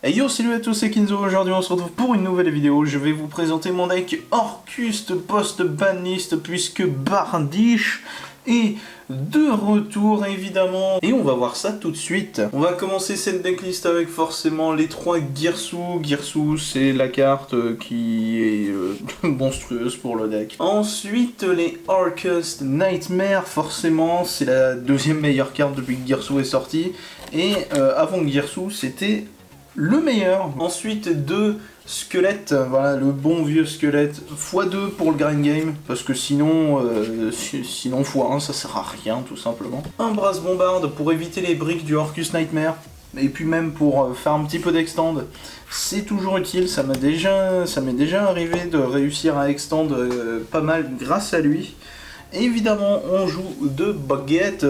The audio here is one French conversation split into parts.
Hey yo, salut à tous, c'est Kinzo. Aujourd'hui on se retrouve pour une nouvelle vidéo. Je vais vous présenter mon deck Orcuste post-banlist puisque Bardiche est de retour évidemment. Et on va voir ça tout de suite. On va commencer cette decklist avec forcément les 3 Girsu. Girsu c'est la carte qui est monstrueuse pour le deck. Ensuite les Orcuste Nightmare, forcément c'est la deuxième meilleure carte depuis que Girsu est sorti. Et avant Girsu c'était le meilleur. Ensuite 2 squelettes, voilà le bon vieux squelette, x2 pour le grind game, parce que sinon sinon x1 ça sert à rien tout simplement. Un brass bombarde pour éviter les briques du Orcuste Nightmare, et puis même pour faire un petit peu d'extend, c'est toujours utile, ça m'est déjà arrivé de réussir à extend pas mal grâce à lui. Évidemment, on joue de baguette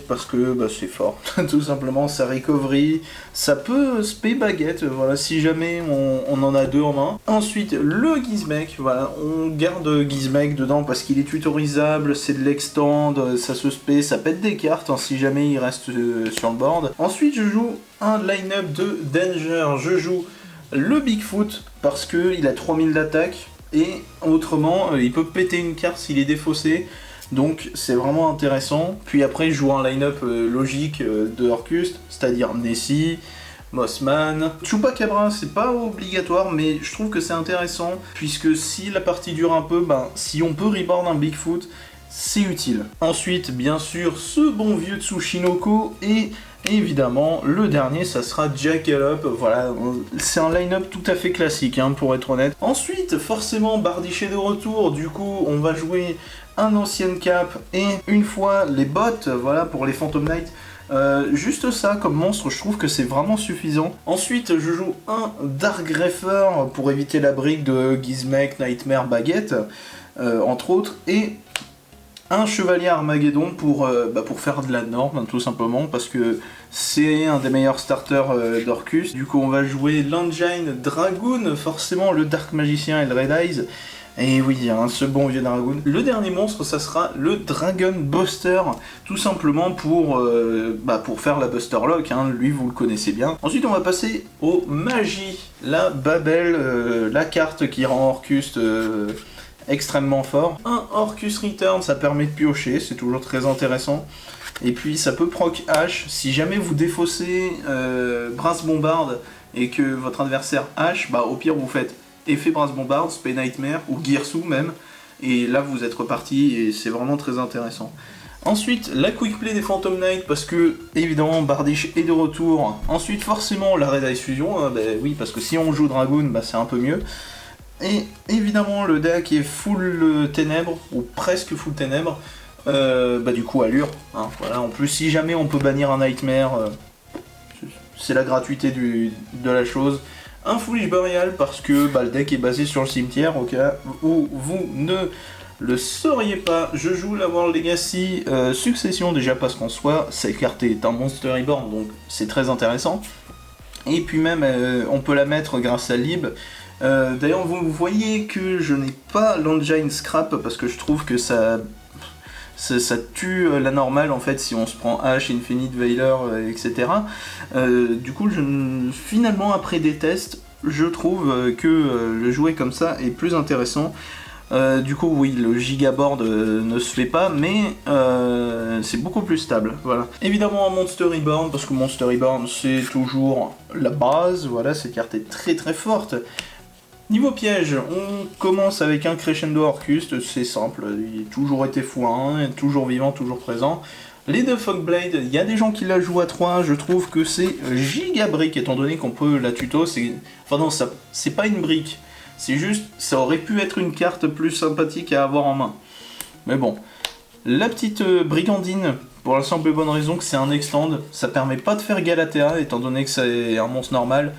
parce que bah, c'est fort, tout simplement, ça recovery, ça peut spé baguette, voilà, si jamais on en a 2 en main. Ensuite, le Gizmek, voilà, on garde Gizmek dedans parce qu'il est tutorisable, c'est de l'extend, ça se spé, ça pète des cartes hein, si jamais il reste sur le board. Ensuite, je joue un line-up de Danger, je joue le Bigfoot parce qu'il a 3000 d'attaque. Et autrement, il peut péter une carte s'il est défaussé, donc c'est vraiment intéressant. Puis après, je joue un line-up logique de Orcuste, c'est-à-dire Nessie, Mossman. Chupacabra, c'est pas obligatoire, mais je trouve que c'est intéressant, puisque si la partie dure un peu, ben, si on peut reboard un Bigfoot, c'est utile. Ensuite, bien sûr, ce bon vieux Tsushinoko et évidemment, le dernier, ça sera Jackalope. Voilà, c'est un line-up tout à fait classique, hein, pour être honnête. Ensuite, forcément, Bardiche est de retour. Du coup, on va jouer un ancien cap et une fois les bots, voilà, pour les Phantom Knight. Juste ça, comme monstre, je trouve que c'est vraiment suffisant. Ensuite, je joue un Dark Greffer pour éviter la brique de Gizmek, Nightmare, Baguette, entre autres. Et un Chevalier Armageddon pour faire de la norme, hein, tout simplement, parce que c'est un des meilleurs starters d'Orcuste. Du coup, on va jouer l'Engine Dragoon, forcément le Dark Magicien et le Red Eyes. Et oui, hein, ce bon vieux Dragoon. Le dernier monstre, ça sera le Dragon Buster, tout simplement pour faire la Buster Lock, hein, lui vous le connaissez bien. Ensuite, on va passer aux magies. La Babel, la carte qui rend Orcuste extrêmement fort. Un Orcus Return, ça permet de piocher, c'est toujours très intéressant. Et puis ça peut proc H, si jamais vous défaussez Brass Bombarde et que votre adversaire H, bah au pire vous faites effet Brass Bombarde, Spay Nightmare ou Girsu même, et là vous êtes reparti et c'est vraiment très intéressant. Ensuite, la Quick Play des Phantom Knight, parce que, évidemment, Bardiche est de retour. Ensuite, forcément, la Red Eye Fusion, hein, bah, oui, parce que si on joue Dragoon, bah, c'est un peu mieux. Et évidemment le deck est full ténèbres, ou presque full ténèbres, du coup allure, hein, voilà. En plus si jamais on peut bannir un Nightmare, c'est la gratuité de la chose. Un Foolish Burial parce que le deck est basé sur le cimetière, au cas où vous ne le sauriez pas. Je joue la World Legacy Succession déjà parce qu'en soi, cette carte est un Monster Reborn, donc c'est très intéressant. Et puis même on peut la mettre grâce à Lib. D'ailleurs vous voyez que je n'ai pas l'Engine Scrap parce que je trouve que ça tue la normale en fait si on se prend H, Infinite, Veiler, etc. Du coup finalement après des tests je trouve que le jouer comme ça est plus intéressant. Du coup oui, le gigaboard ne se fait pas, mais c'est beaucoup plus stable, voilà. Évidemment un Monster Reborn, parce que Monster Reborn c'est toujours la base, voilà, cette carte est très très forte. Niveau piège, on commence avec un Crescendo Orcuste, c'est simple, il a toujours été x1, toujours vivant, toujours présent. Les deux Fogblade, il y a des gens qui la jouent à 3, je trouve que c'est giga brique, étant donné qu'on peut la tuto, enfin non, c'est pas une brique, c'est juste, ça aurait pu être une carte plus sympathique à avoir en main. Mais bon, la petite Brigandine, pour la simple et bonne raison que c'est un extend, ça permet pas de faire Galatea, étant donné que c'est un monstre normal,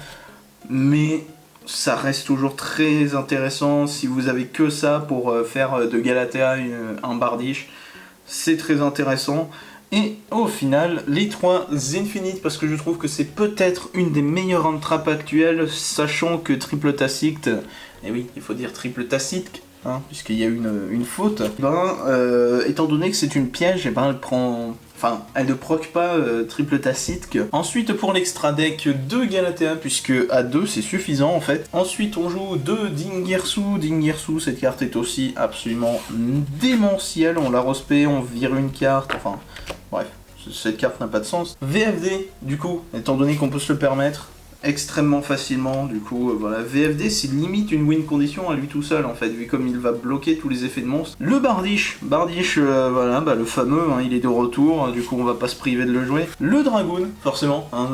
mais ça reste toujours très intéressant si vous avez que ça pour faire de Galatea un Bardiche. C'est très intéressant. Et au final, les 3 Infinite, parce que je trouve que c'est peut-être une des meilleures entrappes actuelles, sachant que Triple Tacite, et oui, il faut dire Triple Tacite, hein, puisqu'il y a une faute, étant donné que c'est une piège, elle prend Enfin, elle ne proc pas triple tacite que. Ensuite, pour l'extra deck, 2 Galatea, puisque à 2 c'est suffisant en fait. Ensuite, on joue 2 Dingirsu. Dingirsu, cette carte est aussi absolument démentielle. On la respect, on vire une carte, enfin, bref, cette carte n'a pas de sens. VFD, du coup, étant donné qu'on peut se le permettre extrêmement facilement, du coup, voilà, VFD c'est limite une win condition à lui tout seul en fait, vu comme il va bloquer tous les effets de monstre. Le Bardiche, voilà, bah, le fameux, hein, il est de retour, du coup on va pas se priver de le jouer. Le Dragoon, forcément, hein,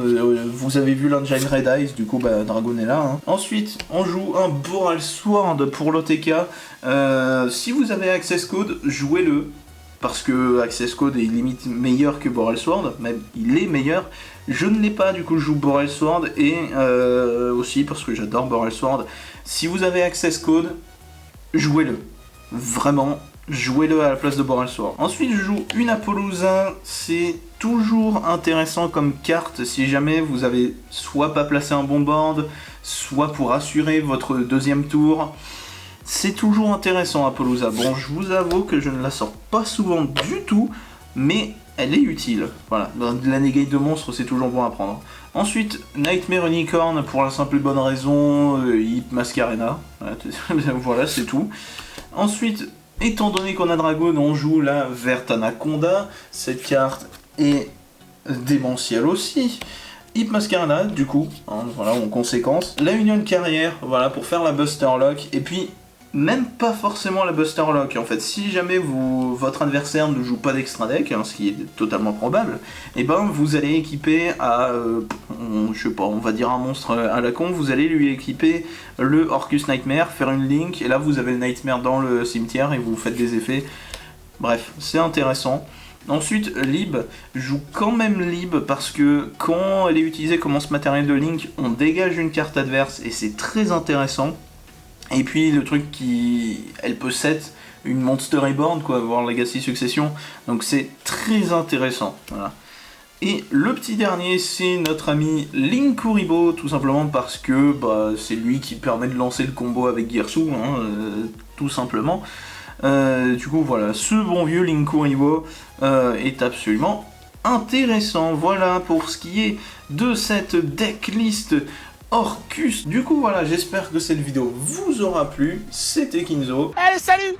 vous avez vu l'Engine Red Eyes, du coup bah Dragoon est là. Hein. Ensuite, on joue un Boral Sword pour l'OTK. Si vous avez Access Code, jouez-le. Parce que Access Code est limite meilleur que Boral Sword, même il est meilleur. Je ne l'ai pas, du coup je joue Boral Sword, et aussi parce que j'adore Boral Sword. Si vous avez Access Code, jouez-le. Vraiment, jouez-le à la place de Boral Sword. Ensuite je joue une Apollousa, c'est toujours intéressant comme carte si jamais vous avez soit pas placé un bon board, soit pour assurer votre deuxième tour. C'est toujours intéressant Apollousa. Bon, je vous avoue que je ne la sors pas souvent du tout, mais elle est utile. Voilà, de la négate de monstre, c'est toujours bon à prendre. Ensuite, Nightmare Unicorn, pour la simple et bonne raison, Hip Mascarena. Voilà, c'est tout. Ensuite, étant donné qu'on a Dragon, on joue la Verte Anaconda. Cette carte est démentielle aussi. Hip Mascarena, du coup, hein, voilà, en conséquence. La Union Carrière, voilà, pour faire la Buster Lock. Et puis, même pas forcément la Buster Lock, en fait. Si jamais votre adversaire ne joue pas d'extra deck, hein, ce qui est totalement probable, et ben vous allez équiper à, je sais pas, on va dire un monstre à la con, vous allez lui équiper le Orcus Nightmare, faire une link, et là vous avez le Nightmare dans le cimetière et vous faites des effets. Bref, c'est intéressant. Ensuite, Lib joue quand même Lib parce que quand elle est utilisée comme ce matériel de link, on dégage une carte adverse et c'est très intéressant. Et puis le truc elle peut set une Monster Reborn, quoi, voire Legacy Succession, donc c'est très intéressant, voilà. Et le petit dernier, c'est notre ami Linkuriboh, tout simplement parce que bah, c'est lui qui permet de lancer le combo avec Girsu, hein, tout simplement. Du coup voilà, ce bon vieux Linkuriboh est absolument intéressant. Voilà pour ce qui est de cette decklist Orcus. Du coup voilà, j'espère que cette vidéo vous aura plu. C'était Kinzo. Allez, salut!